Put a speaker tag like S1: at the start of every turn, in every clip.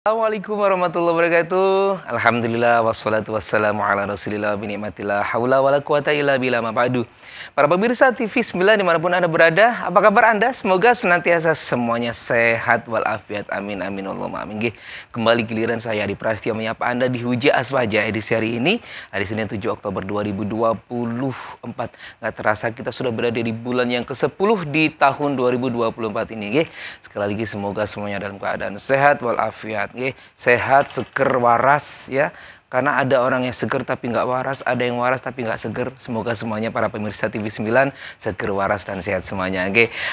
S1: Assalamualaikum warahmatullahi wabarakatuh. Alhamdulillah wassalatu wassalamu ala rasulillah binikmatillah haula wala quwata illa billah ma ba'du. Para pemirsa TV 9 dimanapun Anda berada, apa kabar Anda? Semoga senantiasa semuanya sehat walafiat. Amin amin Allahumma amin. Kembali giliran saya Adi Prasetyo menyapa Anda di Huja Aswaja edisi hari ini, hari Senin 7 Oktober 2024. Nggak terasa kita sudah berada di bulan yang ke-10 di tahun 2024 ini. Sekali lagi semoga semuanya dalam keadaan sehat walafiat. Sehat, seger, waras ya. Karena ada orang yang seger tapi nggak waras, ada yang waras tapi nggak seger. Semoga semuanya para pemirsa TV 9 seger, waras, dan sehat semuanya.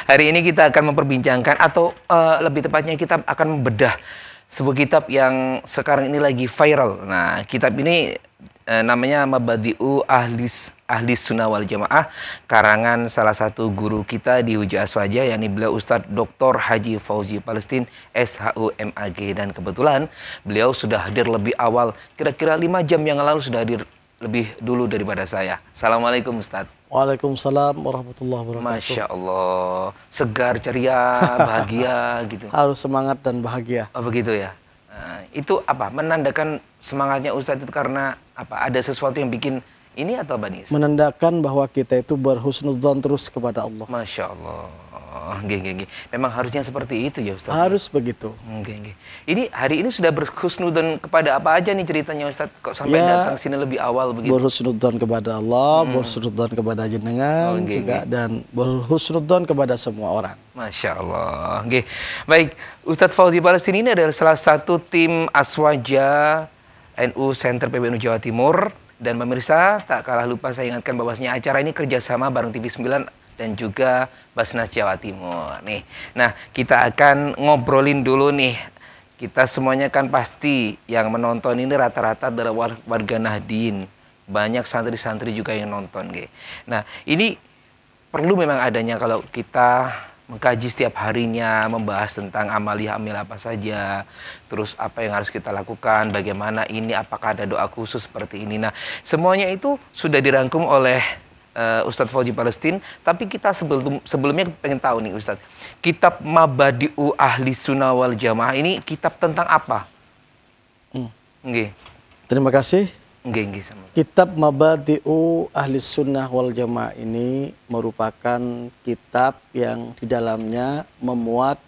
S1: Hari ini kita akan memperbincangkan atau lebih tepatnya kita akan membedah sebuah kitab yang sekarang ini lagi viral. Nah, kitab ini namanya Mabadi'u Ahli Sunnah wal Jamaah, karangan salah satu guru kita di Huja Aswaja, yakni beliau Ustadz Dr. Haji Fauzi Palestin SHUMAG, dan kebetulan beliau sudah hadir lebih awal, kira-kira 5 jam yang lalu sudah hadir lebih dulu daripada saya. Assalamualaikum Ustadz.
S2: Waalaikumsalam warahmatullahi wabarakatuh.
S1: Masya Allah, segar, ceria, bahagia gitu.
S2: Harus semangat dan bahagia.
S1: Oh begitu ya. Nah, itu apa? Menandakan semangatnya Ustadz itu karena apa? Ada sesuatu yang bikin ini atau apa nih?
S2: Menandakan bahwa kita itu berhusnudzon terus kepada Allah.
S1: Masya Allah. Memang harusnya seperti itu ya Ustadz?
S2: Harus begitu.
S1: Ini hari ini sudah berhusnudzon kepada apa aja nih ceritanya Ustadz? Kok sampai datang sini lebih awal begitu?
S2: Berhusnudzon kepada Allah, berhusnudzon kepada jenengan juga, dan berhusnudzon kepada semua orang.
S1: Masya Allah. Baik, Ustadz Fauzi Palestin ini adalah salah satu tim Aswaja NU Center PBNU Jawa Timur. Dan pemirsa, tak kalah lupa saya ingatkan bahwasanya acara ini kerjasama bareng TV 9 dan juga Basnas Jawa Timur. Nah, kita akan ngobrolin dulu nih. Kita semuanya kan pasti yang menonton ini rata-rata adalah warga Nahdien. Banyak santri-santri juga yang nonton. Nah, ini perlu memang adanya kalau kita mengkaji setiap harinya, membahas tentang amalia-amalia apa saja, terus apa yang harus kita lakukan, bagaimana ini, apakah ada doa khusus seperti ini. Nah, semuanya itu sudah dirangkum oleh Ustadz Fauzi Palestin, tapi kita sebelumnya pengen tahu nih Ustadz, kitab Mabadi'u Ahli Sunnah wal Jamaah ini kitab tentang apa?
S2: Terima kasih.
S1: Sama.
S2: Kitab Mabadi'u Ahli Sunnah wal Jamaah ini merupakan kitab yang di dalamnya memuat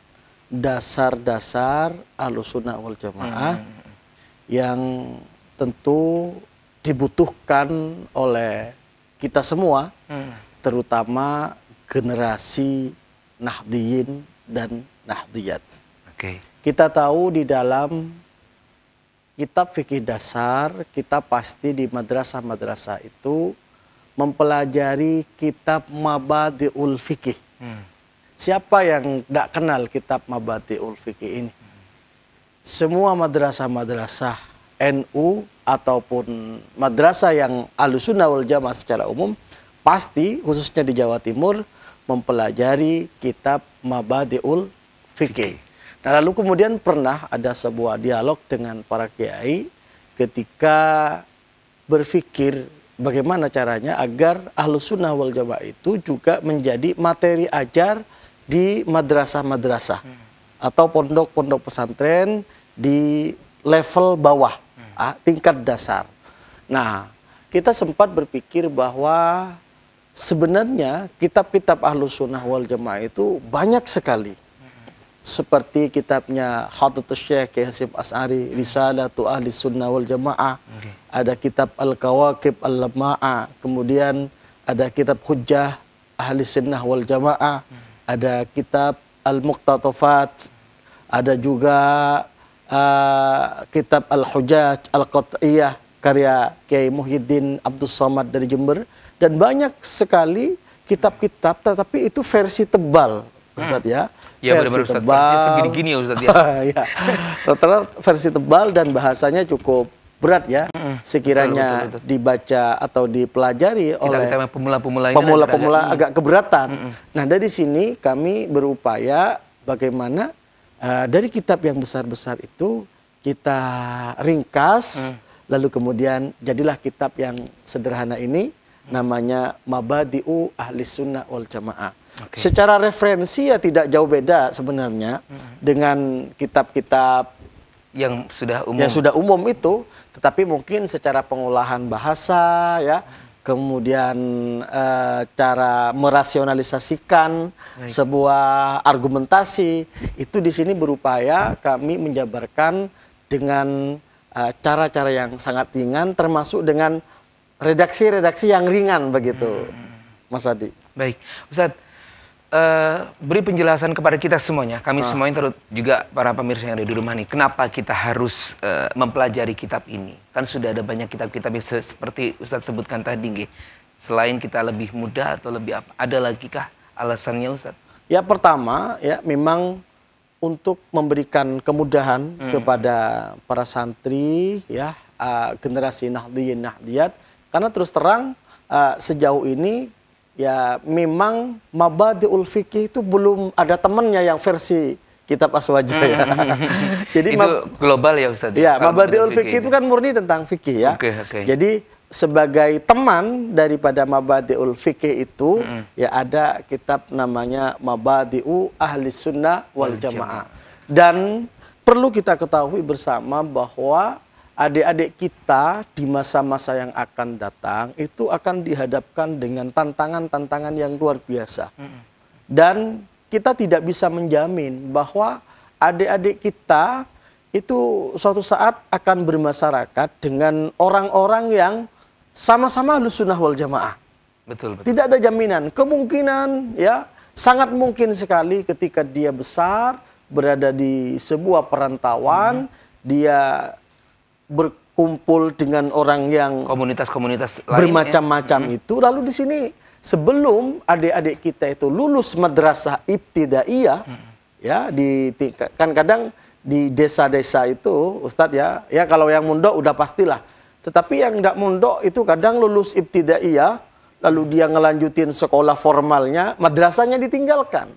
S2: dasar-dasar Ahlus Sunnah wal Jamaah yang tentu dibutuhkan oleh kita semua, terutama generasi Nahdien dan Nahdiyat. Kita tahu di dalam kitab fikih dasar, kita pasti di madrasah-madrasah itu mempelajari kitab Mabadi'ul Fikih. Siapa yang tidak kenal kitab Mabadi'ul Fikih ini? Semua madrasah-madrasah NU ataupun madrasah yang Ahlus Sunnah wal Jamaah secara umum, pasti khususnya di Jawa Timur mempelajari kitab Mabadi'ul Fikih. Nah, lalu kemudian pernah ada sebuah dialog dengan para kiai ketika berpikir bagaimana caranya agar Ahlus Sunnah wal Jamaah itu juga menjadi materi ajar di madrasah-madrasah atau pondok-pondok pesantren di level bawah, tingkat dasar. Nah, kita sempat berpikir bahwa sebenarnya kitab-kitab Ahlus Sunnah wal Jamaah itu banyak sekali. Seperti kitabnya Hadratus Syekh Kiai Hasyim Asy'ari, Risalatu Ahli Sunnah wal Jamaah, ada kitab Al-Kawakib Al-Lama'ah, kemudian ada kitab Hujjah Ahli Sunnah wal Jamaah, ada kitab Al-Muqtatafat, ada juga kitab Al-Hujjaj Al-Qat'iyah karya Kiai Muhyiddin Abdus Somad dari Jember, dan banyak sekali kitab-kitab, tetapi itu versi tebal, Ustaz ya.
S1: Ya benar-benar Ustaz, versinya segini-gini ya Ustaz ya.
S2: Ya. Rata-rata versi tebal dan bahasanya cukup berat ya. Sekiranya betul. Dibaca atau dipelajari oleh pemula-pemula agak keberatan. Nah, dari sini kami berupaya bagaimana dari kitab yang besar-besar itu kita ringkas, lalu kemudian jadilah kitab yang sederhana ini, namanya Mabadi'u Ahli Sunnah wal Jamaah. Secara referensi ya tidak jauh beda sebenarnya dengan kitab-kitab
S1: yang sudah umum.
S2: Yang sudah umum itu, tetapi mungkin secara pengolahan bahasa ya, kemudian cara merasionalisasikan sebuah argumentasi, itu di sini berupaya kami menjabarkan dengan cara-cara yang sangat ringan, termasuk dengan redaksi-redaksi yang ringan begitu, Mas Adi.
S1: Baik, Ustadz. Beri penjelasan kepada kita semuanya, kami semuanya terus juga para pemirsa yang ada di rumah nih, kenapa kita harus mempelajari kitab ini? Kan sudah ada banyak kitab-kitab yang seperti Ustadz sebutkan tadi, nggih. Selain kita lebih mudah atau lebih apa? Ada lagi kah alasannya, Ustadz? Ya,
S2: pertama ya memang untuk memberikan kemudahan kepada para santri ya, generasi Nahdliyin Nahdliyat, karena terus terang sejauh ini ya memang Mabadi'ul Fiqih itu belum ada temannya yang versi kitab Aswaja ya.
S1: Jadi itu global ya Ustaz?
S2: Ya, Mabadi'ul Fiqih itu kan murni tentang fikih ya. Jadi sebagai teman daripada Mabadi'ul Fiqih itu ya ada kitab namanya Mabadi'u Ahli Sunnah wal Jamaah. Dan perlu kita ketahui bersama bahwa adik-adik kita di masa-masa yang akan datang itu akan dihadapkan dengan tantangan-tantangan yang luar biasa. Dan kita tidak bisa menjamin bahwa adik-adik kita itu suatu saat akan bermasyarakat dengan orang-orang yang sama-sama Ahlussunnah wal Jamaah.
S1: Betul.
S2: Tidak ada jaminan. Kemungkinan ya sangat mungkin sekali ketika dia besar berada di sebuah perantauan, dia berkumpul dengan orang yang
S1: komunitas-komunitas
S2: bermacam-macam itu. Lalu di sini sebelum adik-adik kita itu lulus madrasah ibtidaiyah, ya kan kadang di desa-desa itu Ustadz ya kalau yang mondok udah pastilah. Tetapi yang tidak mondok itu kadang lulus ibtidaiyah, lalu dia ngelanjutin sekolah formalnya, madrasahnya ditinggalkan.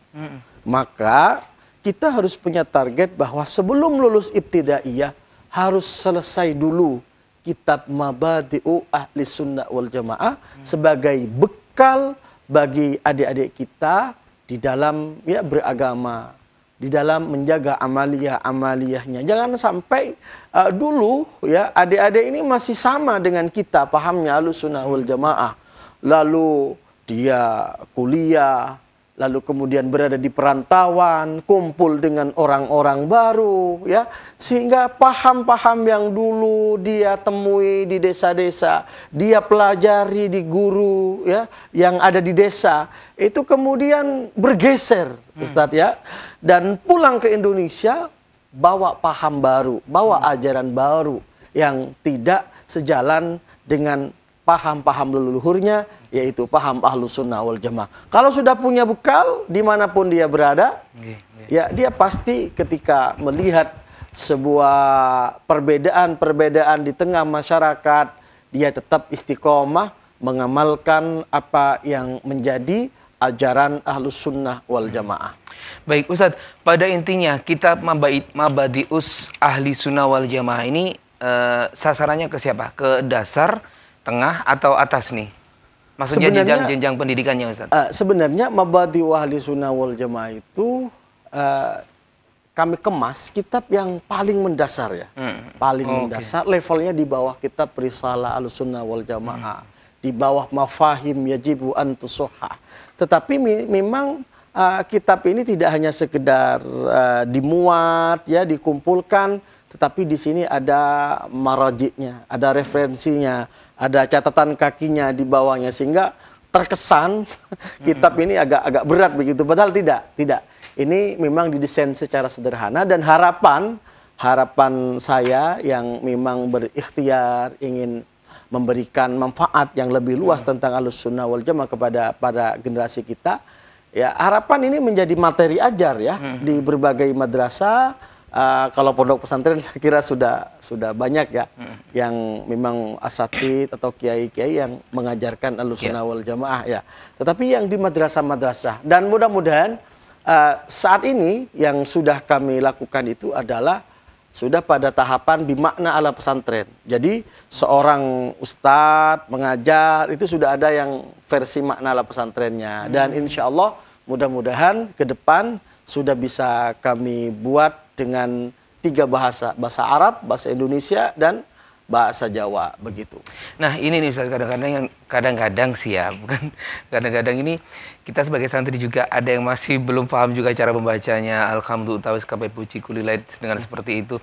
S2: Maka kita harus punya target bahwa sebelum lulus ibtidaiyah harus selesai dulu kitab Mabadi'u Ahli Sunnah wal Jamaah sebagai bekal bagi adik-adik kita di dalam ya beragama, di dalam menjaga amaliyah-amaliyahnya. Jangan sampai dulu ya adik-adik ini masih sama dengan kita pahamnya Ahlussunnah wal Jamaah. Lalu dia kuliah, lalu kemudian berada di perantauan, kumpul dengan orang-orang baru, ya, sehingga paham-paham yang dulu dia temui di desa-desa, dia pelajari di guru, ya, yang ada di desa, itu kemudian bergeser, Ustadz ya, dan pulang ke Indonesia bawa paham baru, bawa ajaran baru yang tidak sejalan dengan paham-paham leluhurnya, yaitu paham Ahlussunnah wal Jamaah. Kalau sudah punya bekal dimanapun dia berada, ya dia pasti ketika melihat sebuah perbedaan-perbedaan di tengah masyarakat, dia tetap istiqomah mengamalkan apa yang menjadi ajaran Ahlussunnah wal Jamaah.
S1: Baik Ustadz, pada intinya kitab Mabadi'us Ahli Sunnah wal Jamaah ini sasarannya ke siapa? Ke dasar, tengah atau atas nih? Maksudnya jenjang-jenjang pendidikannya Ustaz?
S2: Sebenarnya Mabadi'u Ahli Sunnah wal Jamaah itu kami kemas kitab yang paling mendasar ya. Paling mendasar, levelnya di bawah kitab Risalah Ahlussunnah wal Jamaah. Di bawah Mafahim Yajibu Antusoha. Tetapi memang kitab ini tidak hanya sekedar dimuat, ya, dikumpulkan, tetapi di sini ada marajiknya, ada referensinya, ada catatan kakinya di bawahnya, sehingga terkesan kitab ini agak berat begitu. Padahal tidak. Ini memang didesain secara sederhana, dan harapan saya yang memang berikhtiar ingin memberikan manfaat yang lebih luas tentang Ahlussunnah wal Jamaah kepada pada generasi kita. Ya, harapan ini menjadi materi ajar ya di berbagai madrasah. Kalau pondok pesantren saya kira sudah banyak ya yang memang asatid atau kiai-kiai yang mengajarkan Ahlussunnah wal Jamaah ya. Tetapi yang di madrasah-madrasah, dan mudah-mudahan saat ini yang sudah kami lakukan itu adalah sudah pada tahapan bimakna ala pesantren. Jadi seorang ustadz mengajar itu sudah ada yang versi makna ala pesantrennya. Dan insya Allah mudah-mudahan ke depan sudah bisa kami buat dengan 3 bahasa, bahasa Arab, bahasa Indonesia, dan bahasa Jawa, begitu.
S1: Nah ini nih Ustaz, kadang-kadang sih ya, bukan kadang-kadang ini kita sebagai santri juga ada yang masih belum paham juga cara membacanya. Alhamdulillah tawis kapai puji kulilait dengan seperti itu.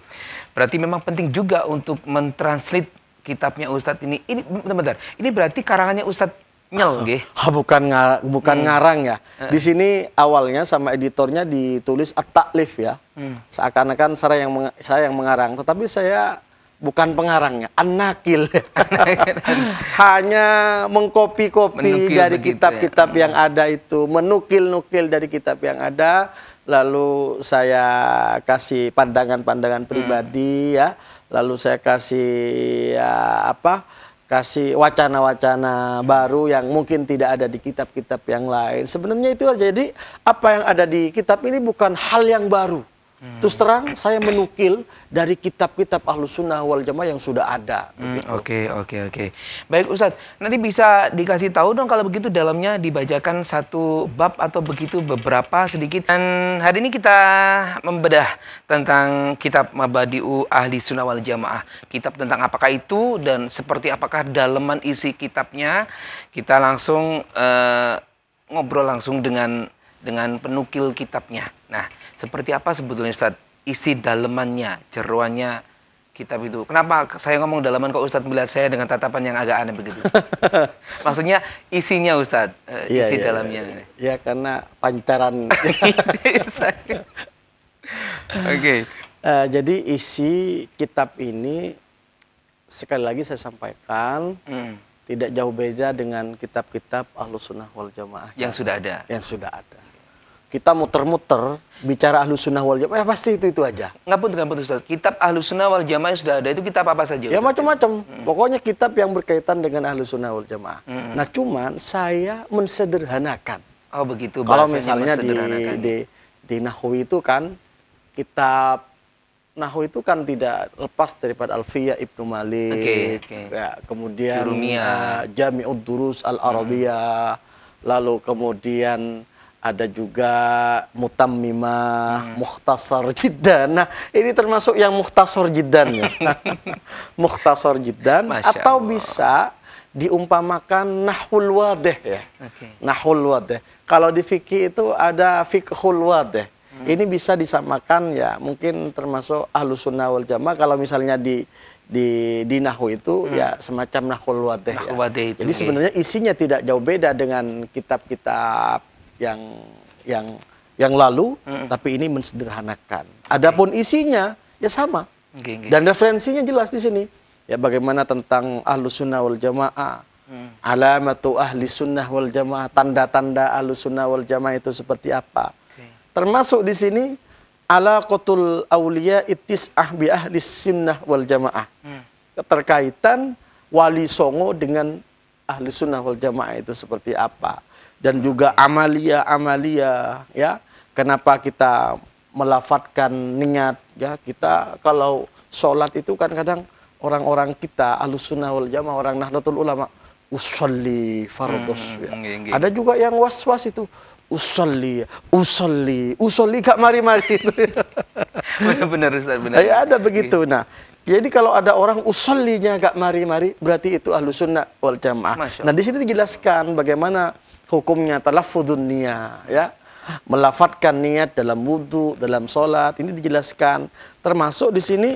S1: Berarti memang penting juga untuk mentranslate kitabnya Ustadz ini. Ini bentar, ini berarti karangannya Ustadz Nyel, nggih?
S2: Bukan ngarang ya. Di sini awalnya sama editornya ditulis at-ta'lif ya. Seakan-akan saya yang mengarang, tetapi saya bukan pengarangnya, an-nakil. Hanya mengkopi-kopi dari kitab-kitab yang ada itu, menukil-nukil dari kitab yang ada, lalu saya kasih pandangan-pandangan pribadi ya, lalu saya kasih kasih wacana-wacana baru yang mungkin tidak ada di kitab-kitab yang lain. Sebenarnya itu aja. Jadi apa yang ada di kitab ini bukan hal yang baru. Terus terang saya menukil dari kitab-kitab Ahlus Sunnah wal Jamaah yang sudah ada.
S1: Oke. Baik Ustadz, nanti bisa dikasih tahu dong kalau begitu dalamnya dibacakan satu bab atau begitu beberapa sedikit. Dan hari ini kita membedah tentang kitab Mabadi'u Ahli Sunnah wal Jamaah. Kitab tentang apakah itu dan seperti apakah dalaman isi kitabnya. Kita langsung ngobrol langsung dengan penukil kitabnya. Nah, seperti apa sebetulnya Ustadz isi dalamannya, jeroannya kitab itu? Kenapa saya ngomong dalaman kok Ustadz melihat saya dengan tatapan yang agak aneh begitu? Maksudnya isinya Ustadz, isi dalamnya.
S2: Ya karena pancaran.
S1: Oke.
S2: Jadi isi kitab ini sekali lagi saya sampaikan tidak jauh beda dengan kitab-kitab Ahlus Sunnah wal Jamaah
S1: yang sudah ada.
S2: Yang sudah ada. Kita muter-muter bicara Ahlus Sunnah wal Jamaah, pasti itu aja.
S1: Ngapun Ustaz. Kitab Ahlus Sunnah wal Jamaah yang sudah ada itu kitab apa saja Ustaz?
S2: Ya macam-macam. Pokoknya kitab yang berkaitan dengan Ahlus Sunnah wal Jamaah. Nah cuman saya mensederhanakan.
S1: Oh begitu.
S2: Kalau misalnya di Nahwi itu kan kitab Nahwu itu kan tidak lepas daripada Alfiyah Ibnu Malik, ya, kemudian Jami'ud Durus Al-Arabiyah, lalu kemudian ada juga Mutammimah, Mukhtasar Jiddan. Nah, ini termasuk yang Mukhtasar Jiddan ya. Mukhtasar Jiddan atau bisa diumpamakan Nahwul Wadih ya. Nahwul Wadih. Kalau di fikih itu ada Fiqhul Wadih. Ini bisa disamakan ya, mungkin termasuk Ahlus Sunnah wal Jamaah kalau misalnya di Nahwu itu ya semacam Nahwul Wadih. Ya. Jadi sebenarnya isinya tidak jauh beda dengan kitab-kitab yang lalu, tapi ini mensederhanakan. Adapun isinya ya sama. Dan referensinya jelas di sini. Ya bagaimana tentang Ahlus Sunnah wal Jamaah. Alamatu Ahli Sunnah wal Jamaah, tanda-tanda Ahlus Sunnah wal Jamaah itu seperti apa? Termasuk di sini alaqatul auliya ittis'ah bi ahli sunnah wal jamaah. Keterkaitan wali songo dengan ahli sunnah wal jamaah itu seperti apa. Dan juga amalia ya. Kenapa kita melafatkan niat ya. Kita kalau sholat itu kan kadang orang-orang kita ahli sunnah wal jamaah, orang Nahdlatul Ulama usolli fardhos ya. Ada juga yang was-was itu usolli gak mari-mari itu.
S1: Benar Ustaz, benar.
S2: Ya, ada begitu. Nah, jadi kalau ada orang usollinya gak mari-mari, berarti itu Ahlus Sunnah wal Jamaah. Nah, di sini dijelaskan bagaimana hukumnya talaffudun niyah ya. Melafatkan niat dalam wudu, dalam sholat, ini dijelaskan. Termasuk di sini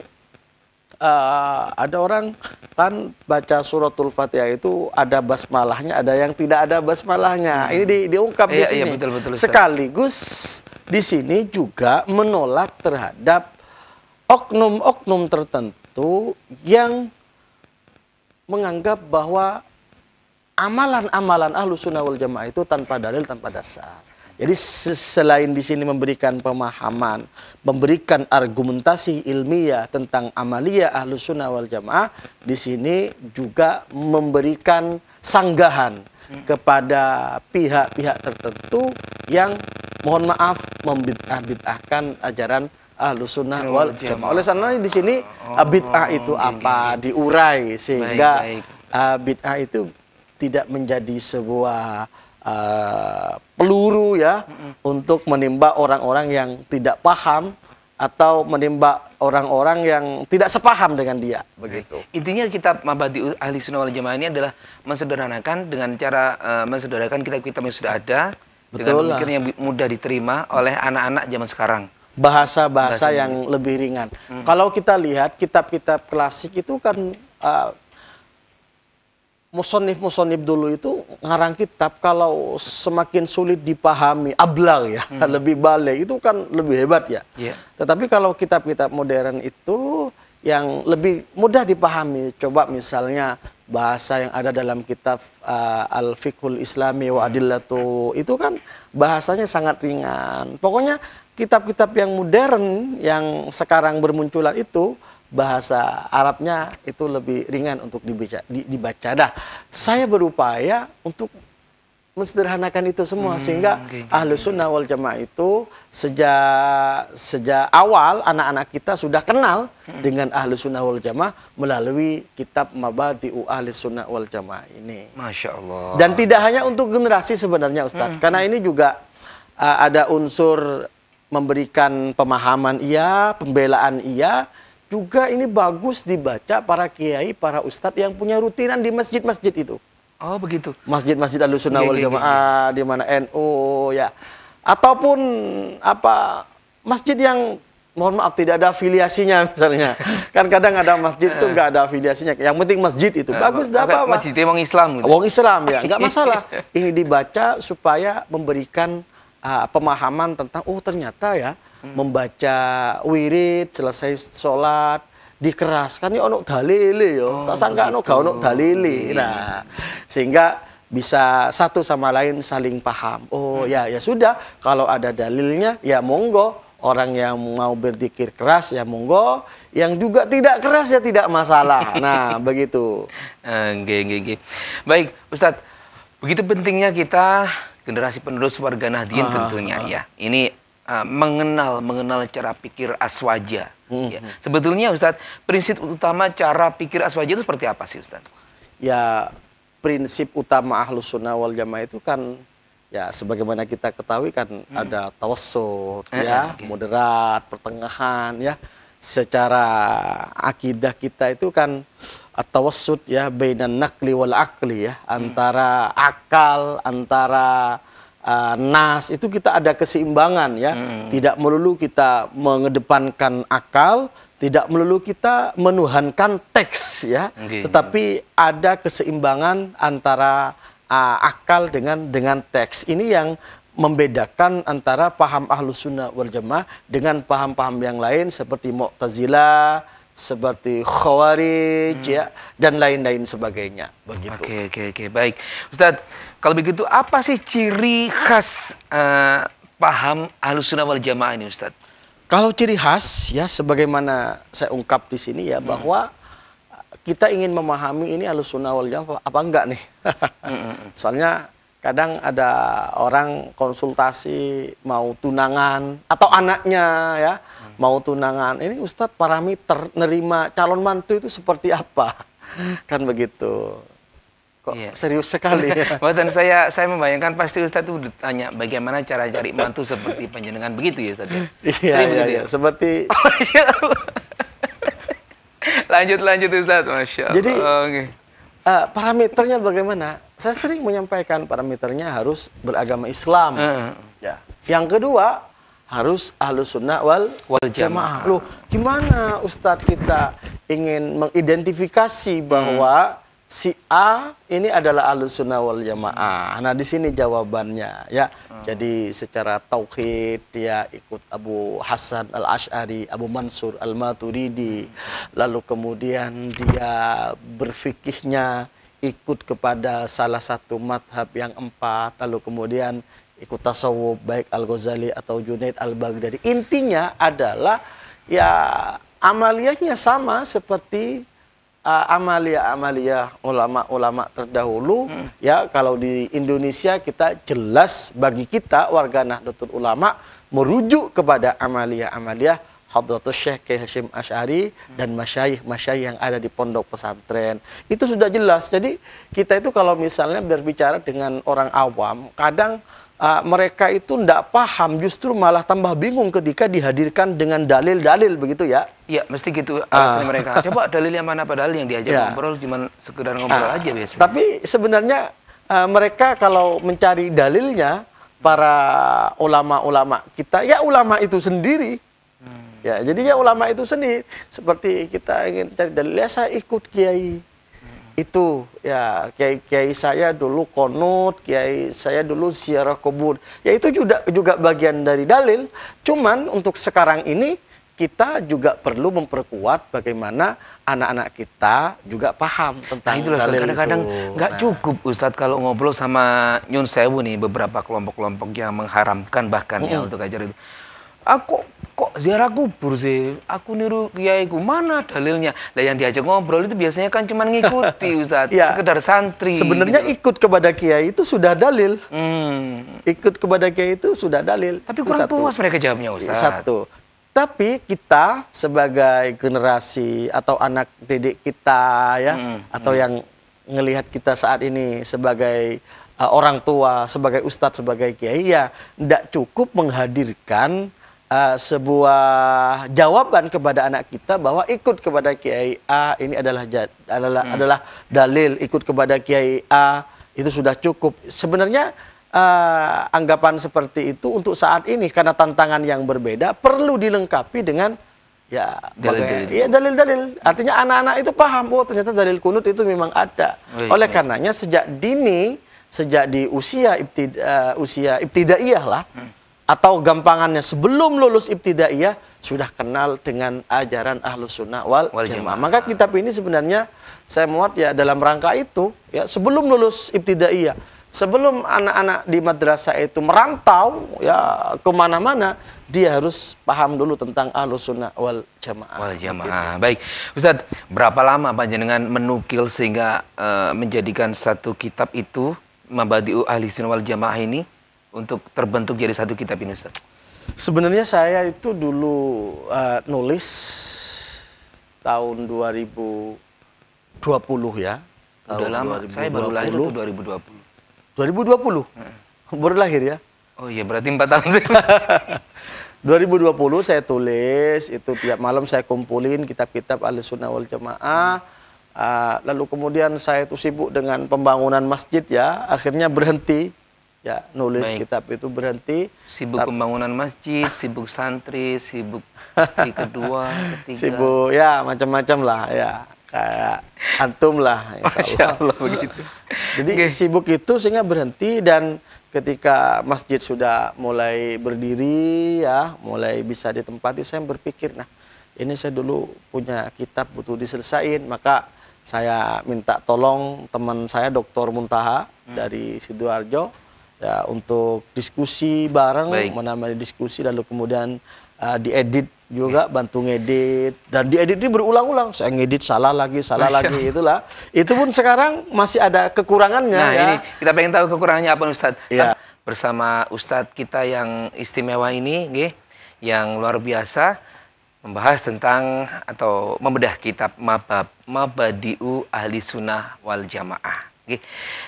S2: ada orang kan baca suratul Fatihah itu ada basmalahnya, ada yang tidak ada basmalahnya. Ini diungkap di sini.
S1: Betul,
S2: sekaligus di sini juga menolak terhadap oknum-oknum tertentu yang menganggap bahwa amalan-amalan Ahlus Sunnah wal Jamaah itu tanpa dalil, tanpa dasar. Jadi selain di sini memberikan pemahaman, memberikan argumentasi ilmiah tentang amalia Ahlus Sunnah wal Jamaah, di sini juga memberikan sanggahan kepada pihak-pihak tertentu yang mohon maaf membid'ah-bid'ahkan ajaran Ahlus Sunnah wal Jamaah. Oleh karena di sini bid'ah itu apa diurai sehingga bid'ah itu tidak menjadi sebuah peluru ya untuk menimba orang-orang yang tidak paham atau menimba orang-orang yang tidak sepaham dengan dia, begitu.
S1: Intinya kitab Mabadi Ahli Sunnah wal Jamaah ini adalah mensederhanakan dengan cara mensederhanakan kitab-kitab yang sudah ada dengan pemikiran yang mudah diterima oleh anak-anak zaman sekarang.
S2: Bahasa-bahasa yang lebih ringan. Kalau kita lihat kitab-kitab klasik itu kan musonif dulu itu ngarang kitab kalau semakin sulit dipahami, ablang ya, lebih balik itu kan lebih hebat ya. Tetapi kalau kitab-kitab modern itu yang lebih mudah dipahami, coba misalnya bahasa yang ada dalam kitab Al-Fiqhul Islami wa Adillatu, itu kan bahasanya sangat ringan. Pokoknya kitab-kitab yang modern yang sekarang bermunculan itu bahasa Arabnya itu lebih ringan untuk dibaca. Dah, saya berupaya untuk mensederhanakan itu semua sehingga Ahlus Sunnah wal Jamaah itu sejak awal anak-anak kita sudah kenal dengan Ahlus Sunnah wal Jamaah melalui kitab Mabadi'u Ahlus Sunnah wal Jamaah ini.
S1: Masya Allah.
S2: Dan tidak hanya untuk generasi sebenarnya Ustadz, karena ini juga ada unsur memberikan pemahaman iya, pembelaan iya. Juga ini bagus dibaca para kiai, para ustadz yang punya rutinan di masjid-masjid itu.
S1: Oh begitu.
S2: Masjid-masjid Ahlus Sunnah wal Jamaah, di mana NU ya. Ataupun apa masjid yang mohon maaf tidak ada afiliasinya misalnya. Kan kadang ada masjid itu nggak ada afiliasinya. Yang penting masjid itu bagus, tidak apa-apa.
S1: Masjidnya wong Islam gitu.
S2: Wong Islam ya, nggak masalah. Ini dibaca supaya memberikan pemahaman tentang ternyata ya membaca wirid selesai sholat dikeraskan ya ono dalile yo. Tak sangka ono gak ono dalile. Nah, sehingga bisa satu sama lain saling paham. Oh ya sudah, kalau ada dalilnya ya monggo. Orang yang mau berzikir keras ya monggo, yang juga tidak keras ya tidak masalah. Nah, begitu.
S1: Baik, Ustadz. Begitu pentingnya kita generasi penerus warga Nahdien tentunya ya. Ini mengenal cara pikir aswaja. Ya. Sebetulnya Ustadz, prinsip utama cara pikir aswaja itu seperti apa sih Ustadz?
S2: Ya, prinsip utama Ahlus Sunnah wal Jamaah itu kan ya sebagaimana kita ketahui kan ada tawassut ya, moderat, pertengahan ya. Secara akidah kita itu kan tawassut ya bainan naqli wal aqli ya, antara akal, antara nas itu kita ada keseimbangan ya. Tidak melulu kita mengedepankan akal, tidak melulu kita menuhankan teks ya. Tetapi ada keseimbangan antara akal dengan teks. Ini yang membedakan antara paham Ahlus Sunnah wal Jamaah dengan paham-paham yang lain seperti Mu'tazilah, seperti Khawarij ya, dan lain-lain sebagainya. Begitu.
S1: Oke. Baik. Ustadz, kalau begitu apa sih ciri khas paham Ahlus Sunnah wal Jamaah ini Ustadz?
S2: Kalau ciri khas ya sebagaimana saya ungkap di sini ya bahwa kita ingin memahami ini Ahlus Sunnah wal Jamaah apa enggak nih. Soalnya kadang ada orang konsultasi mau tunangan atau anaknya ya mau tunangan. Ini Ustadz parameter nerima calon mantu itu seperti apa? Kan begitu. Kok serius sekali ya?
S1: Dan saya membayangkan pasti Ustadz itu ditanya bagaimana cara cari mantu seperti panjenengan begitu ya Ustadz ya?
S2: Iya. Seperti
S1: lanjut Ustadz, Masya Allah.
S2: Jadi parameternya bagaimana? Saya sering menyampaikan parameternya harus beragama Islam. Ya. Yang kedua harus Ahlus Sunnah wal Jamaah. Loh, gimana Ustadz kita ingin mengidentifikasi bahwa si A ini adalah Ahlus Sunnah wal Jamaah? Nah, di sini jawabannya ya. Jadi secara tauhid dia ikut Abu Hasan Al-Asy'ari, Abu Mansur Al-Maturidi. Lalu kemudian dia berfikihnya ikut kepada salah satu madhab yang 4, lalu kemudian ikut tasawuf baik Al-Ghazali atau Junaid Al-Baghdadi. Intinya adalah ya amaliyahnya sama seperti amalia ulama-ulama terdahulu. Ya, kalau di Indonesia kita jelas bagi kita warga Nahdlatul Ulama merujuk kepada amalia Hadratus Syekh Kiai Hasyim Asy'ari dan masyayikh yang ada di pondok pesantren. Itu sudah jelas. Jadi kita itu kalau misalnya berbicara dengan orang awam, kadang mereka itu tidak paham, justru malah tambah bingung ketika dihadirkan dengan dalil-dalil begitu ya.
S1: Iya, mesti gitu alasan mereka. Coba dalilnya mana, padahal yang diajak ngobrol cuma sekedar ngobrol aja biasanya.
S2: Tapi sebenarnya mereka kalau mencari dalilnya, para ulama-ulama kita, ya ulama itu sendiri. Ya, jadi ya ulama itu sendiri. Seperti kita ingin cari dalil, ya saya ikut kiai. Itu ya kiai saya dulu konut, kiai saya dulu ziarah kubur. Ya itu juga bagian dari dalil. Cuman untuk sekarang ini kita juga perlu memperkuat bagaimana anak-anak kita juga paham tentang
S1: itulah,
S2: dalil
S1: kadang-kadang nggak cukup Ustadz kalau ngobrol sama Nyun Sewu nih, beberapa kelompok-kelompok yang mengharamkan bahkan ya untuk ajar itu. Aku kok ziarah kubur sih? Aku niru kiaiku, mana dalilnya? Lah yang diajak ngobrol itu biasanya kan cuma ngikuti Ustadz, sekedar santri.
S2: Sebenarnya
S1: gitu.
S2: Ikut kepada kiai itu sudah dalil. Ikut kepada kiai itu sudah dalil.
S1: Tapi kurang puas mereka jawabnya Ustadz.
S2: Satu. Tapi kita sebagai generasi atau anak didik kita ya, atau yang ngelihat kita saat ini sebagai orang tua, sebagai ustadz, sebagai kiai, ya tidak cukup menghadirkan sebuah jawaban kepada anak kita bahwa ikut kepada kiai A ini adalah dalil, ikut kepada kiai A itu sudah cukup. Sebenarnya anggapan seperti itu untuk saat ini karena tantangan yang berbeda perlu dilengkapi dengan ya dalil-dalil. Artinya anak-anak itu paham, oh ternyata dalil kunut itu memang ada. Oleh karenanya sejak dini, sejak di usia ibtidaiyah lah, atau gampangannya sebelum lulus ibtidaiyah sudah kenal dengan ajaran Ahlus Sunnah wal Jamaah. Maka kitab ini sebenarnya saya muat ya dalam rangka itu ya, sebelum lulus ibtidaiyah, sebelum anak-anak di madrasah itu merantau ya kemana-mana, dia harus paham dulu tentang Ahlus Sunnah wal Jamaah.
S1: Gitu. Baik, Ustadz, berapa lama panjenengan menukil sehingga menjadikan satu kitab itu Mabadi'u Ahli Sunnah wal Jamaah ini untuk terbentuk jadi satu kitab ini, Ustaz?
S2: Sebenarnya saya itu dulu nulis tahun 2020 ya.
S1: Udah lama, 2020. Saya baru lahir itu 2020.
S2: 2020? Baru lahir ya?
S1: Oh iya, berarti 4 tahun sih.
S2: 2020 saya tulis, itu tiap malam saya kumpulin kitab-kitab Ahlus Sunnah wal Jamaah. Lalu kemudian saya itu sibuk dengan pembangunan masjid ya, akhirnya berhenti. Ya, nulis kitab itu berhenti.
S1: Sibuk pembangunan masjid, sibuk santri, sibuk istri kedua, ketiga.
S2: Sibuk, ya macam-macam lah ya. Kayak antum lah,
S1: Masya Allah begitu.
S2: Jadi sibuk itu sehingga berhenti, dan ketika masjid sudah mulai berdiri ya, mulai bisa ditempati, saya berpikir, nah ini saya dulu punya kitab butuh diselesain, maka saya minta tolong teman saya Dr. Muntaha dari Sidoarjo ya, untuk diskusi bareng, menamai diskusi, lalu kemudian diedit juga, bantu ngedit, dan diedit ini berulang-ulang, saya ngedit salah lagi, itulah. Itu pun sekarang masih ada kekurangannya.
S1: Nah
S2: ya.
S1: ini kita pengen tahu kekurangannya apa Ustadz.
S2: Ya.
S1: Bersama Ustadz kita yang istimewa ini, yang luar biasa, membahas tentang atau membedah kitab Mabadi'u Ahli Sunnah wal Jamaah.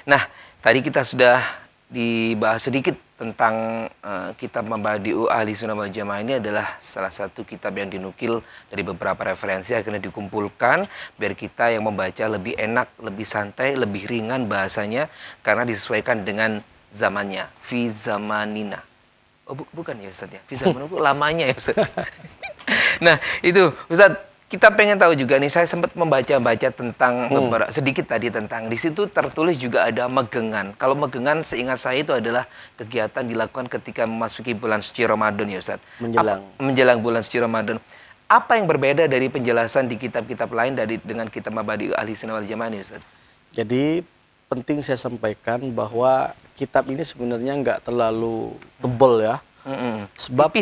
S1: Nah, tadi kita sudah dibahas sedikit tentang kitab Mabadi'u Ahli Sunnah wal Jamaah. Ini adalah salah satu kitab yang dinukil dari beberapa referensi, akhirnya dikumpulkan biar kita yang membaca lebih enak, lebih santai, lebih ringan bahasanya, karena disesuaikan dengan zamannya. Fi zamanina. Oh bukan ya Ustaz ya? Fi zamanina lamanya ya Ustaz. Nah itu Ustaz, kita pengen tahu juga nih, saya sempat membaca-baca tentang sedikit tadi tentang, di situ tertulis juga ada megengan. Kalau megengan seingat saya itu adalah kegiatan dilakukan ketika memasuki bulan suci Ramadan ya Ustaz. Menjelang bulan suci Ramadan. Apa yang berbeda dari penjelasan di kitab-kitab lain dengan kitab Mabadi'u Ahli Sunnah wal Jamaah ini Ustaz?
S2: Jadi penting saya sampaikan bahwa kitab ini sebenarnya nggak terlalu tebal ya. Sebab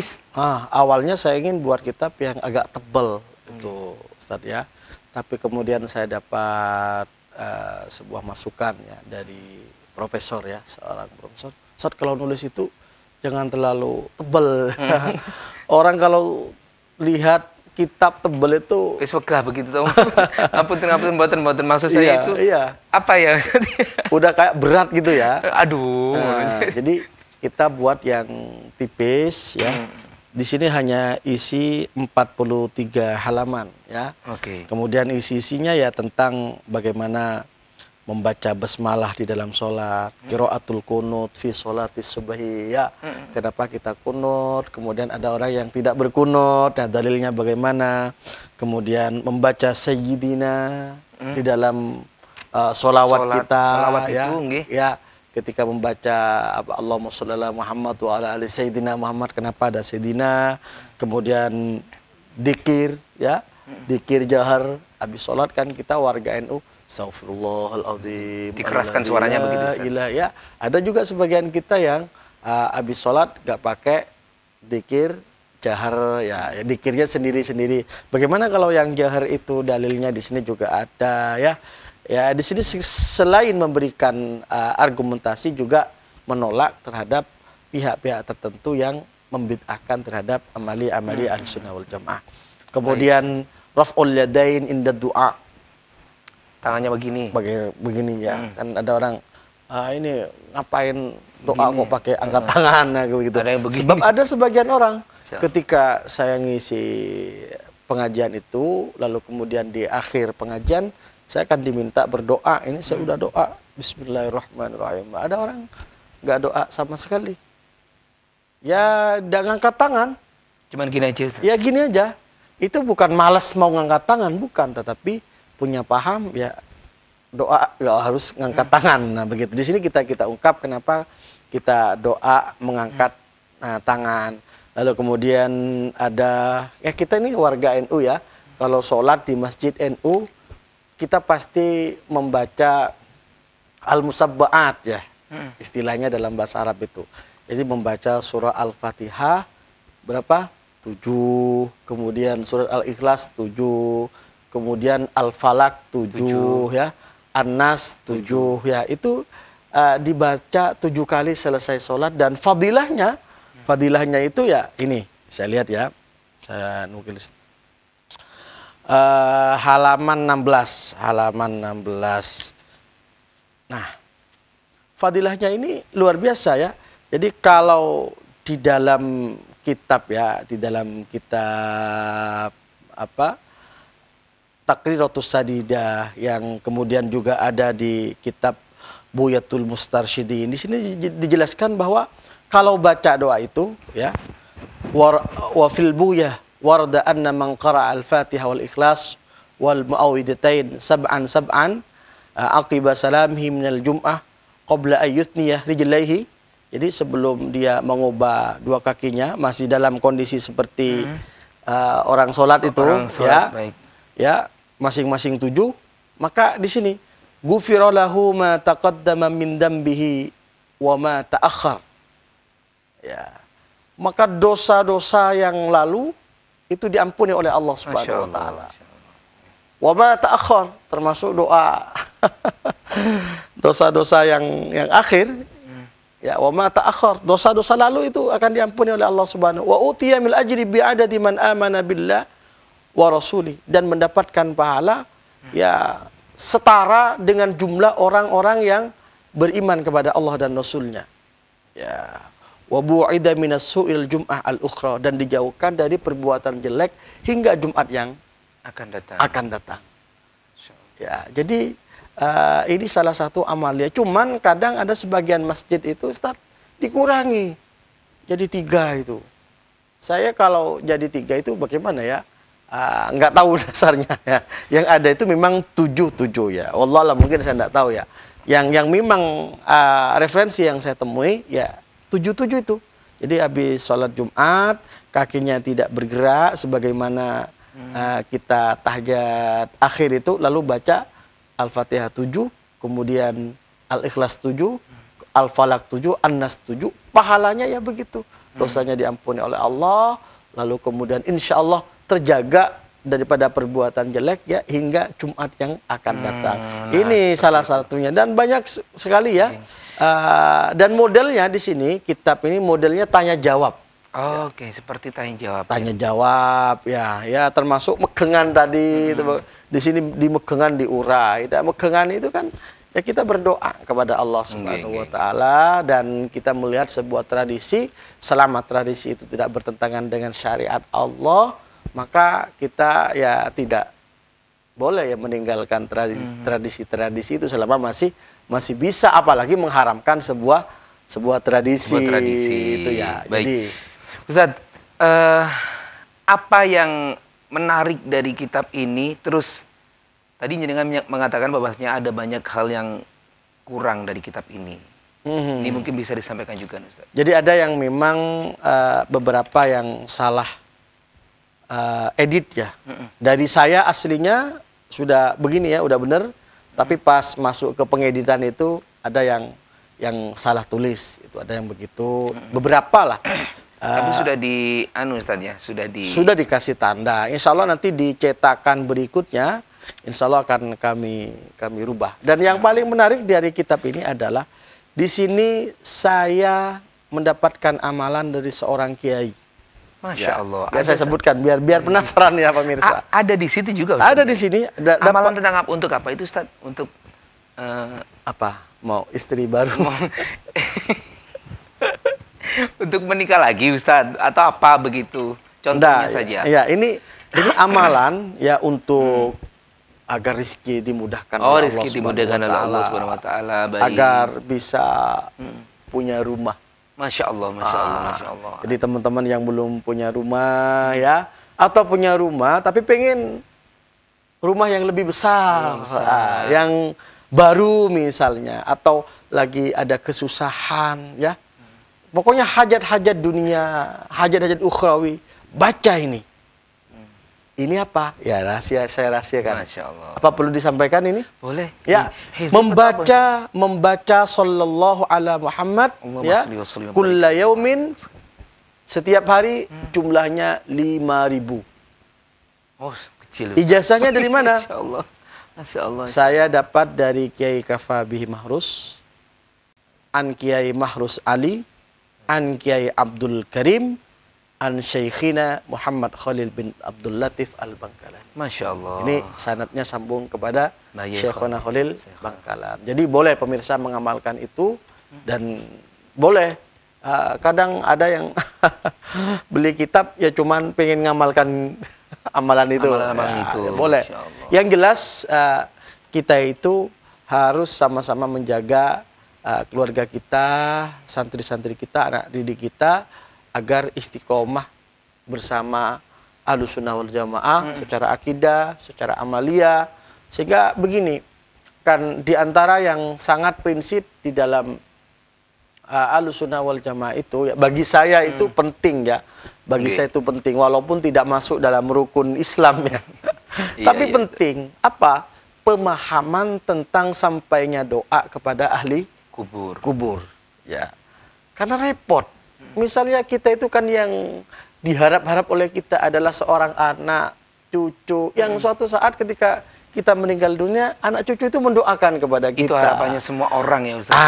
S2: awalnya saya ingin buat kitab yang agak tebal itu Ustadz ya, tapi kemudian saya dapat sebuah masukan ya dari profesor ya, seorang profesor, Ustadz kalau nulis itu jangan terlalu tebal. Orang kalau lihat kitab tebal itu
S1: wegah begitu tau. Ngapunten maksud saya itu apa ya?
S2: Udah kayak berat gitu ya.
S1: Aduh.
S2: Jadi kita buat yang tipis ya. Di sini hanya isi 43 halaman ya.
S1: Oke.
S2: Kemudian isi-isinya ya tentang bagaimana membaca basmalah di dalam sholat, qiraatul kunut fi sholatis subhi ya. Kenapa kita kunut? Kemudian ada orang yang tidak berkunut, nah dalilnya bagaimana? Kemudian membaca sayyidina di dalam sholawat kita
S1: Sholawat
S2: ya.
S1: itu nggih.
S2: Ya, ketika membaca Allahumma sholli ala Muhammad wa ala ali sayyidina Muhammad, kenapa ada sayyidina? Kemudian dikir ya, dikir jahar habis sholat kan kita warga NU Astaghfirullahaladzim.
S1: Dikeraskan suaranya begitu, Ustaz.
S2: Gila ya. Ada juga sebagian kita yang habis sholat gak pakai dikir jahar ya, dikirnya sendiri-sendiri. Bagaimana kalau yang jahar itu dalilnya di sini juga ada ya. Ya di sini selain memberikan argumentasi juga menolak terhadap pihak-pihak tertentu yang membid'ahkan terhadap amali-amali Ahlussunnah wal Jamaah. Kemudian raf'ul yadain inda du'a.
S1: Tangannya begini.
S2: Begini ya. Kan ada orang ini ngapain doa kok pakai angkat tangan nah, begitu.
S1: Ada yang begini.
S2: Sebab ada sebagian orang
S1: Siap.
S2: ketika saya ngisi pengajian itu lalu kemudian di akhir pengajian saya akan diminta berdoa. Ini saya udah doa Bismillahirrahmanirrahim. Ada orang nggak doa sama sekali. Ya jangan angkat tangan.
S1: Cuman gini aja, Ustaz.
S2: Ya gini aja. Itu bukan malas mau ngangkat tangan, bukan, tetapi punya paham ya doa nggak harus ngangkat tangan. Nah begitu. Di sini kita ungkap kenapa kita doa mengangkat tangan. Lalu kemudian ada ya kita ini warga NU ya. Kalau sholat di masjid NU kita pasti membaca al-musabba'at ya. Istilahnya dalam bahasa Arab itu. Jadi membaca surah Al-Fatihah berapa? 7, kemudian surat Al-Ikhlas 7, kemudian Al-Falak 7 ya, An-Nas 7 ya. Itu dibaca 7 kali selesai sholat dan fadilahnya itu ya ini saya lihat ya, saya nukil halaman 16. Nah, fadilahnya ini luar biasa ya. Jadi kalau di dalam kitab ya, di dalam kitab apa? Taqriratus Sadidah yang kemudian juga ada di kitab Buyatul Mustarsyidin. Di sini dijelaskan bahwa kalau baca doa itu ya, wa fil buyah warda anna man qara'a al-Fatihah wal Ikhlas wal Mu'awwidhatain sab'an aqiba salamihi minal jum'ah qabla ayyutniyah rijlaihi. Jadi sebelum dia mengubah dua kakinya masih dalam kondisi seperti orang sholat itu ya.
S1: Baik.
S2: Ya, masing-masing 7, maka di sini ghufira lahu ma taqaddama min dambihi wa ma ta'akhkhar. Ya. Maka dosa-dosa yang lalu itu diampuni oleh Allah Subhanahu wa taala. Wa ma ta'akhkhar termasuk doa dosa-dosa yang akhir. Ya, wa ma ta'akhkhar, dosa-dosa lalu itu akan diampuni oleh Allah Subhanahu wa utiya mil ajri bi adadi man amana billah wa rasuli, dan mendapatkan pahala ya setara dengan jumlah orang-orang yang beriman kepada Allah dan Rasulnya. Ya, wa bu'ida minas su'il jum'ah al-ukhra, dan dijauhkan dari perbuatan jelek hingga Jumat yang akan datang. Ya, jadi ini salah satu amalia. Cuman kadang ada sebagian masjid itu Ustaz dikurangi jadi 3 itu. Saya kalau jadi 3 itu bagaimana ya? Nggak tahu dasarnya ya. Yang ada itu memang 7 ya. Wallahualam, mungkin saya nggak tahu ya. Yang memang referensi yang saya temui ya 7 itu. Jadi habis sholat Jumat kakinya tidak bergerak sebagaimana kita tahiyat akhir itu, lalu baca Al-Fatihah 7, kemudian Al-Ikhlas 7, Al-Falak 7, An-Nas 7, pahalanya ya begitu. Dosanya diampuni oleh Allah, lalu kemudian insya Allah terjaga daripada perbuatan jelek ya hingga Jumat yang akan datang. Ini salah satunya dan banyak sekali ya. Dan modelnya di sini, kitab ini modelnya tanya jawab.
S1: Oke, seperti tanya jawab.
S2: Tanya jawab ya termasuk megengan tadi itu, di sini di megengan diurai. Dan megengan itu kan ya kita berdoa kepada Allah Subhanahu wa taala, dan kita melihat sebuah tradisi, selama tradisi itu tidak bertentangan dengan syariat Allah, maka kita ya tidak boleh ya meninggalkan tradisi-tradisi itu selama masih bisa, apalagi mengharamkan sebuah tradisi.
S1: Sebuah tradisi
S2: Itu ya.
S1: Baik.
S2: Jadi
S1: Ustadz, apa yang menarik dari kitab ini? Terus tadi jenengan mengatakan bahwasanya ada banyak hal yang kurang dari kitab ini. Ini mungkin bisa disampaikan juga, Ustaz.
S2: Jadi ada yang memang beberapa yang salah edit ya. Dari saya aslinya sudah begini ya, udah bener. Tapi pas masuk ke pengeditan itu ada yang salah tulis. Itu ada yang begitu. Beberapa lah.
S1: Tapi sudah Ustaz ya,
S2: sudah dikasih tanda. Insya Allah nanti dicetakan berikutnya, insya Allah akan kami rubah. Dan yang paling menarik dari kitab ini adalah di sini saya mendapatkan amalan dari seorang kiai.
S1: Masya Allah.
S2: Ya saya sebutkan biar penasaran ya pemirsa.
S1: Ada di situ juga, Ustaz.
S2: Ada di sini.
S1: Amalan tentang apa? Untuk apa itu, Ustaz? Untuk
S2: apa? Mau istri baru?
S1: Untuk menikah lagi, Ustaz, atau apa begitu? Contohnya saja.
S2: Ya, ini amalan ya untuk agar rezeki dimudahkan
S1: oleh Allah. Rezeki dimudahkan oleh Allah Subhanahu wa taala,
S2: agar bisa punya rumah.
S1: Masya Allah, Masya Allah, Masya Allah.
S2: Jadi teman-teman yang belum punya rumah ya, atau punya rumah tapi pengen rumah yang lebih besar, yang baru misalnya, atau lagi ada kesusahan ya. Pokoknya hajat-hajat dunia, hajat-hajat ukhrawi, baca ini. Ini apa? Ya saya rahasiakan.
S1: Masya Allah.
S2: Apa perlu disampaikan ini?
S1: Boleh.
S2: Ya, membaca sallallahu ala Muhammad ya, kulla yaumin, setiap hari jumlahnya 5.000.
S1: Oh, kecil.
S2: Ijazahnya dari mana?
S1: Masya Allah. Masya Allah.
S2: Saya dapat dari Kiai Kafa Bihi Mahrus, an Kiai Mahrus Ali, an Kiai Abdul Karim, an Syekhina Muhammad Khalil bin Abdul Latif Al-Bangkalan.
S1: Masya Allah.
S2: Ini sanadnya sambung kepada Syekhona Khalil Bangkalan. Jadi boleh pemirsa mengamalkan itu, dan boleh kadang ada yang beli kitab ya cuman pengen ngamalkan amalan itu.
S1: Amalan itu.
S2: Ya, boleh. Yang jelas kita itu harus sama-sama menjaga keluarga kita, santri-santri kita, anak didik kita, agar istiqomah bersama Ahlussunnah wal Jamaah secara akidah, secara amalia. Sehingga begini, kan diantara yang sangat prinsip di dalam Ahlussunnah wal Jamaah itu, ya, bagi saya itu penting ya. Bagi saya itu penting, walaupun tidak masuk dalam rukun Islam ya. Tapi penting, apa? Pemahaman tentang sampainya doa kepada ahli kubur. Ya. Karena repot. Misalnya kita itu kan yang diharap-harap oleh kita adalah seorang anak, cucu, yang suatu saat ketika kita meninggal dunia, anak cucu itu mendoakan kepada kita.
S1: Itu harapannya semua orang ya Ustaz.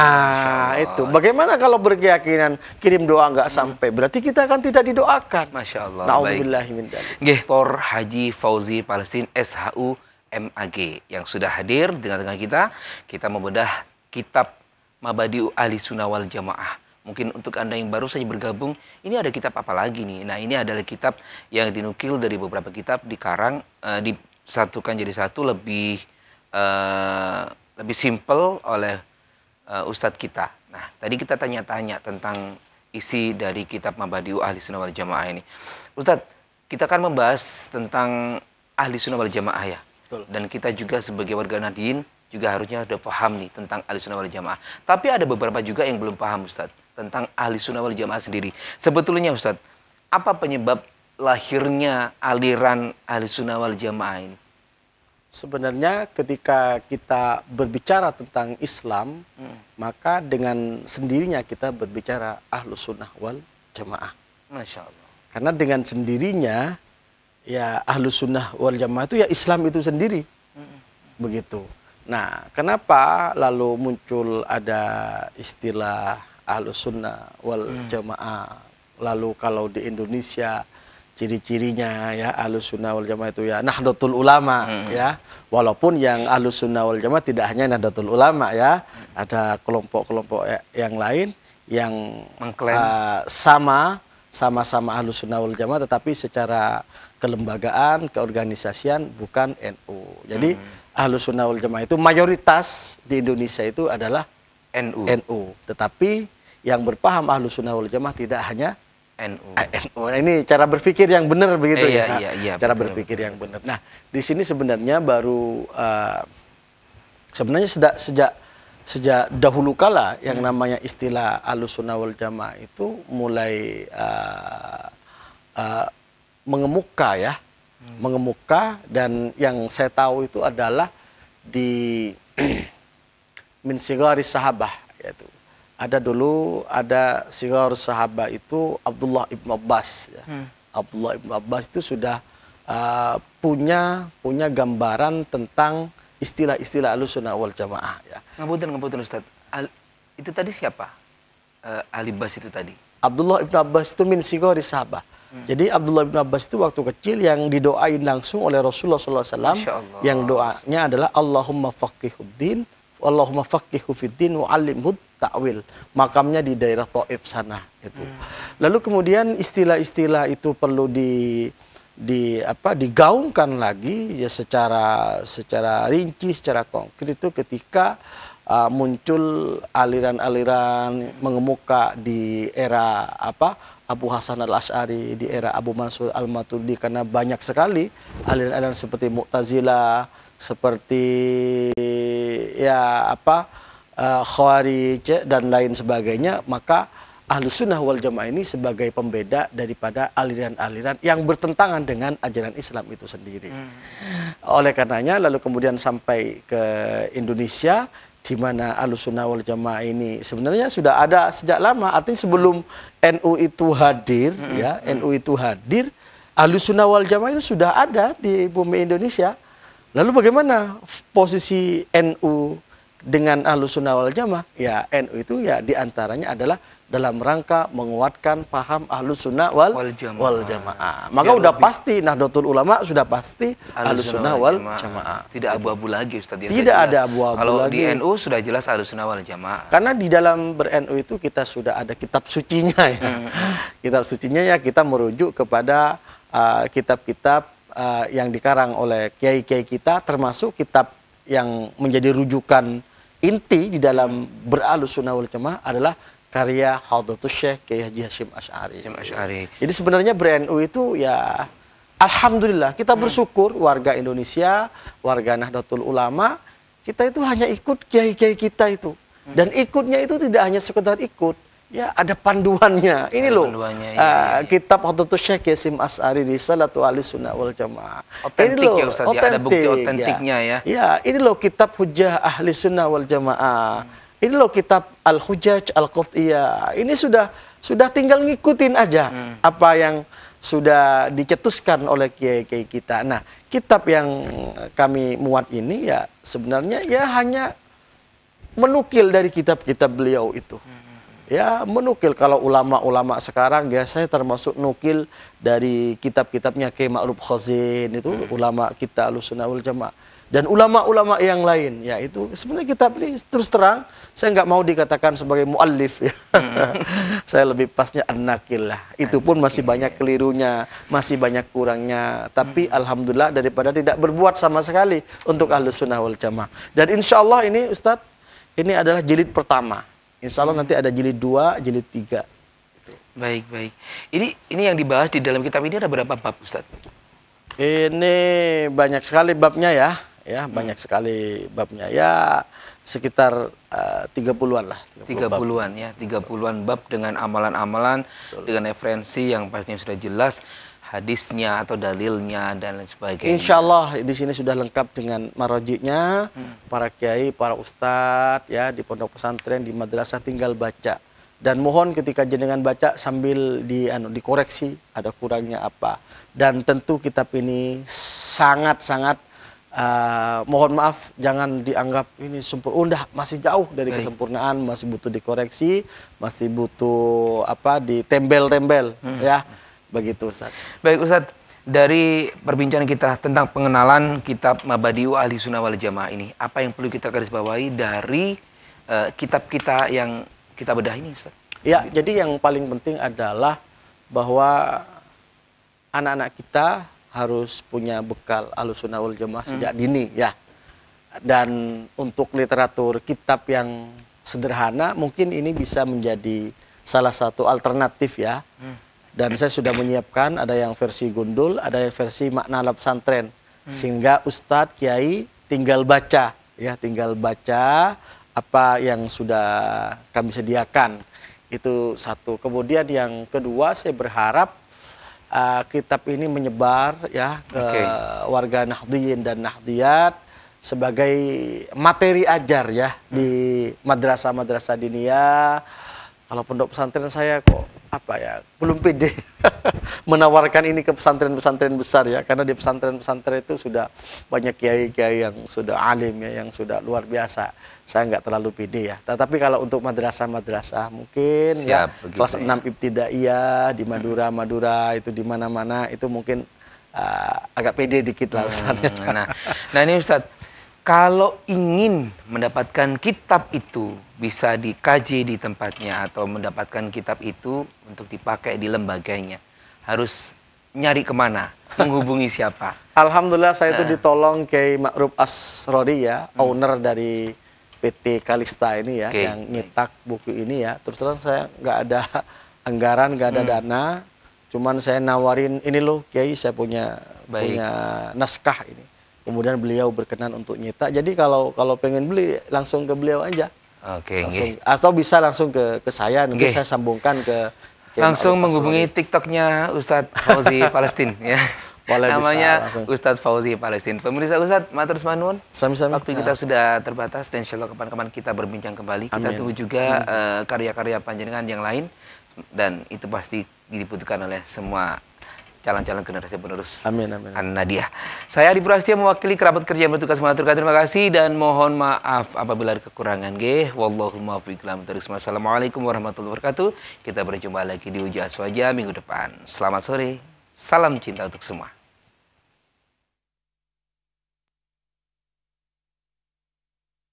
S2: Itu. Bagaimana kalau berkeyakinan kirim doa nggak sampai? Berarti kita kan tidak didoakan.
S1: Masya Allah.
S2: Na'udzubillahi min dzalik.
S1: Dr. Haji Fauzi Palestin SHU MAG yang sudah hadir dengan kita. Kita membedah kitab Mabadi'u Ahlussunnah wal Jamaah. Mungkin untuk Anda yang baru saja bergabung, ini ada kitab apa lagi nih? Nah, ini adalah kitab yang dinukil dari beberapa kitab, dikarang, disatukan jadi satu, lebih simpel oleh Ustadz kita. Nah, tadi kita tanya-tanya tentang isi dari kitab Mabadi'u Ahlussunnah wal Jamaah ini. Ustadz, kita akan membahas tentang Ahlussunnah wal Jamaah ya.
S2: Betul. Dan
S1: kita juga sebagai warga Nahdien juga harusnya sudah paham nih tentang Ahlussunnah wal Jamaah. Tapi ada beberapa juga yang belum paham, Ustadz, tentang Ahlussunnah wal Jamaah sendiri. Sebetulnya Ustadz, apa penyebab lahirnya aliran Ahlussunnah wal Jamaah ini?
S2: Sebenarnya ketika kita berbicara tentang Islam, maka dengan sendirinya kita berbicara Ahlussunnah wal Jamaah.
S1: Masya Allah.
S2: Karena dengan sendirinya ya Ahlussunnah wal Jamaah itu ya Islam itu sendiri. Begitu. Nah, kenapa lalu muncul ada istilah Ahlussunnah wal Jamaah? Lalu kalau di Indonesia ciri-cirinya ya Ahlus Sunnah wal Jamaah itu ya Nahdlatul Ulama ya. Walaupun yang Ahlus Sunnah wal Jamaah tidak hanya Nahdlatul Ulama ya, ada kelompok-kelompok yang lain yang
S1: Mengklaim.
S2: sama-sama Ahlus Sunnah wal Jamaah tetapi secara kelembagaan, keorganisasian bukan NU. Jadi Ahlus Sunnah wal Jamaah itu mayoritas di Indonesia itu adalah NU. Tetapi yang berpaham Ahlus Sunnah wal Jamaah tidak hanya
S1: NU.
S2: NU. Nah, ini cara berpikir yang benar begitu ya.
S1: Iya,
S2: Cara
S1: betul,
S2: berpikir yang benar. Nah, di sini sebenarnya baru sebenarnya sejak dahulu kala yang namanya istilah Ahlus Sunnah wal Jamaah itu mulai mengemuka ya. Mengemuka, dan yang saya tahu itu adalah di min sigari sahabah, yaitu ada sigar sahabat itu Abdullah ibn Abbas ya. Abdullah ibn Abbas itu sudah punya gambaran tentang istilah-istilah Ahlussunnah wal Jamaah ya.
S1: Ngapunten Ustaz. Itu tadi siapa? Alibas itu tadi.
S2: Abdullah ibn Abbas itu min sigari sahabah. Jadi Abdullah bin Abbas itu waktu kecil yang didoain langsung oleh Rasulullah SAW, yang doanya adalah Allahumma faqihuddin, Allahumma faqihu fiddin wa 'allimhu ta'wil. Makamnya di daerah Thaif sana itu. Lalu kemudian istilah-istilah itu perlu digaungkan lagi ya secara rinci, secara konkret itu ketika muncul aliran-aliran mengemuka di era Abu Hasan al-Asy'ari, di era Abu Mansur al-Maturidi, karena banyak sekali aliran-aliran seperti Mu'tazilah, seperti Khawarij dan lain sebagainya. Maka Ahlus Sunnah wal Jamaah ini sebagai pembeda daripada aliran-aliran yang bertentangan dengan ajaran Islam itu sendiri. Oleh karenanya lalu kemudian sampai ke Indonesia, di mana Ahlus Sunnah wal Jamaah ini sebenarnya sudah ada sejak lama. Artinya sebelum NU itu hadir, ya, NU itu hadir, Ahlus Sunnah wal Jamaah itu sudah ada di bumi Indonesia. Lalu bagaimana posisi NU dengan Ahlus Sunnah wal Jamaah? Ya, NU itu ya diantaranya adalah dalam rangka menguatkan paham Ahlus Sunnah wal Jamaah. Maka udah pasti Nahdlatul Ulama sudah pasti Ahlus Sunnah wal Jamaah.
S1: Tidak abu-abu lagi Ustaz.
S2: Tidak ada abu-abu
S1: Kalau
S2: lagi.
S1: di NU sudah jelas Ahlus Sunnah wal Jamaah.
S2: Karena di dalam ber-NU itu kita sudah ada kitab sucinya ya. Kitab sucinya ya kita merujuk kepada kitab-kitab yang dikarang oleh kiai-kiai kita, termasuk kitab yang menjadi rujukan inti di dalam ber-Ahlus Sunnah wal Jamaah adalah karya Hadratus Syekh Kiai Haji Hasyim Asy'ari. Jadi sebenarnya ber-NU itu ya alhamdulillah kita bersyukur warga Indonesia, warga Nahdlatul Ulama, kita itu hanya ikut kiai-kiai kita itu. Dan ikutnya itu tidak hanya sekedar ikut, ya ada panduannya. Ini loh kitab Hadratus Syekh Hasyim Asy'ari Risalatu Ahlus Sunnah wal Jamaah.
S1: Otentik ya Ustaz, ya, ada bukti otentiknya ya.
S2: Ya, ini loh kitab Hujjah Ahli Sunnah wal Jamaah. Ini loh kitab Al-Hujjaj Al-Qat'iyah. Ini sudah tinggal ngikutin aja apa yang sudah dicetuskan oleh kiai-kiai kita. Nah, kitab yang kami muat ini ya sebenarnya ya hanya menukil dari kitab-kitab beliau itu. Ya, menukil. Kalau ulama-ulama sekarang ya saya termasuk nukil dari kitab-kitabnya Kiai Ma'ruf Khazin itu, ulama kita Ahlus Sunnah wal Jamaah. Dan ulama-ulama yang lain, ya itu sebenarnya kitab ini terus terang saya nggak mau dikatakan sebagai muallif ya. Saya lebih pasnya an-nakil lah. Itu pun masih banyak kelirunya, masih banyak kurangnya. Tapi alhamdulillah daripada tidak berbuat sama sekali untuk Ahlus Sunnah wal Jamaah. Dan insya Allah ini Ustadz, ini adalah jilid pertama. Insya Allah nanti ada jilid 2, jilid 3.
S1: Baik. Ini yang dibahas di dalam kitab ini ada berapa bab Ustadz?
S2: Ini banyak sekali babnya ya. Ya, banyak sekali babnya. Ya, sekitar 30-an lah.
S1: 30-an ya, 30-an bab dengan amalan-amalan, dengan referensi yang pastinya sudah jelas, hadisnya atau dalilnya dan lain sebagainya.
S2: Insya Allah di sini sudah lengkap dengan marojiknya, para kiai, para ustadz ya di pondok pesantren, di madrasah tinggal baca. Dan mohon ketika jenengan baca sambil dikoreksi ada kurangnya apa. Dan tentu kitab ini sangat-sangat mohon maaf jangan dianggap ini sempurna, masih jauh dari kesempurnaan, masih butuh dikoreksi, masih butuh ditembel-tembel ya. Begitu Ustaz.
S1: Baik Ustadz, dari perbincangan kita tentang pengenalan kitab Mabadi'u Ahli Sunnah wal Jamaah ini, apa yang perlu kita garis bawahi dari kitab kita yang kita bedah ini Ustadz?
S2: Ya, jadi yang paling penting adalah bahwa anak-anak kita harus punya bekal Ahlussunnah wal Jamaah sejak dini ya. Dan untuk literatur kitab yang sederhana mungkin ini bisa menjadi salah satu alternatif ya. Dan saya sudah menyiapkan ada yang versi gundul, ada yang versi makna ala pesantren. Sehingga Ustadz Kiai tinggal baca ya, tinggal baca apa yang sudah kami sediakan. Itu satu. Kemudian yang kedua saya berharap kitab ini menyebar ya ke warga Nahdliyin dan Nahdliyat sebagai materi ajar ya di madrasah-madrasah diniyah. Kalau pondok pesantren saya kok apa ya belum pede menawarkan ini ke pesantren-pesantren besar ya, karena di pesantren-pesantren itu sudah banyak kiai-kiai yang sudah alim ya, yang sudah luar biasa. Saya nggak terlalu pede ya. Tetapi kalau untuk madrasah-madrasah mungkin ya kelas 6 ibtidaiyah di Madura itu di mana-mana itu mungkin agak pede dikit lah Ustaz.
S1: Nah ini Ustadz, kalau ingin mendapatkan kitab itu bisa dikaji di tempatnya atau mendapatkan kitab itu untuk dipakai di lembaganya, harus nyari kemana? Menghubungi siapa?
S2: Alhamdulillah saya itu ditolong Kiai Ma'ruf Asrori ya, owner dari PT Kalista ini ya, yang nyetak buku ini ya. Terus terang saya nggak ada anggaran, nggak ada dana, cuman saya nawarin ini loh Kiai, saya punya naskah ini. Kemudian beliau berkenan untuk nyetak. Jadi kalau pengen beli langsung ke beliau aja. Atau bisa langsung ke saya, nanti saya sambungkan ke
S1: langsung menghubungi TikToknya Ustadz Fauzi Palestin ya. Namanya Ustadz Fauzi Palestin. Pemirsa Ustadz, matur nuwun. Waktu kita sudah terbatas dan insyaallah kapan-kapan kita berbincang kembali. Kita tunggu juga karya-karya panjenengan yang lain, dan itu pasti dibutuhkan oleh semua calon-calon generasi penerus An-Nahdiyah. Saya Adi Prasetyo mewakili kerabat kerja yang bertugas mengaturkan terima kasih dan mohon maaf apabila ada kekurangan. Wallahul muwaffiq ila aqwamit thoriq. Wassalamualaikum warahmatullahi wabarakatuh. Kita berjumpa lagi di Uji Aswaja minggu depan. Selamat sore. Salam cinta untuk semua.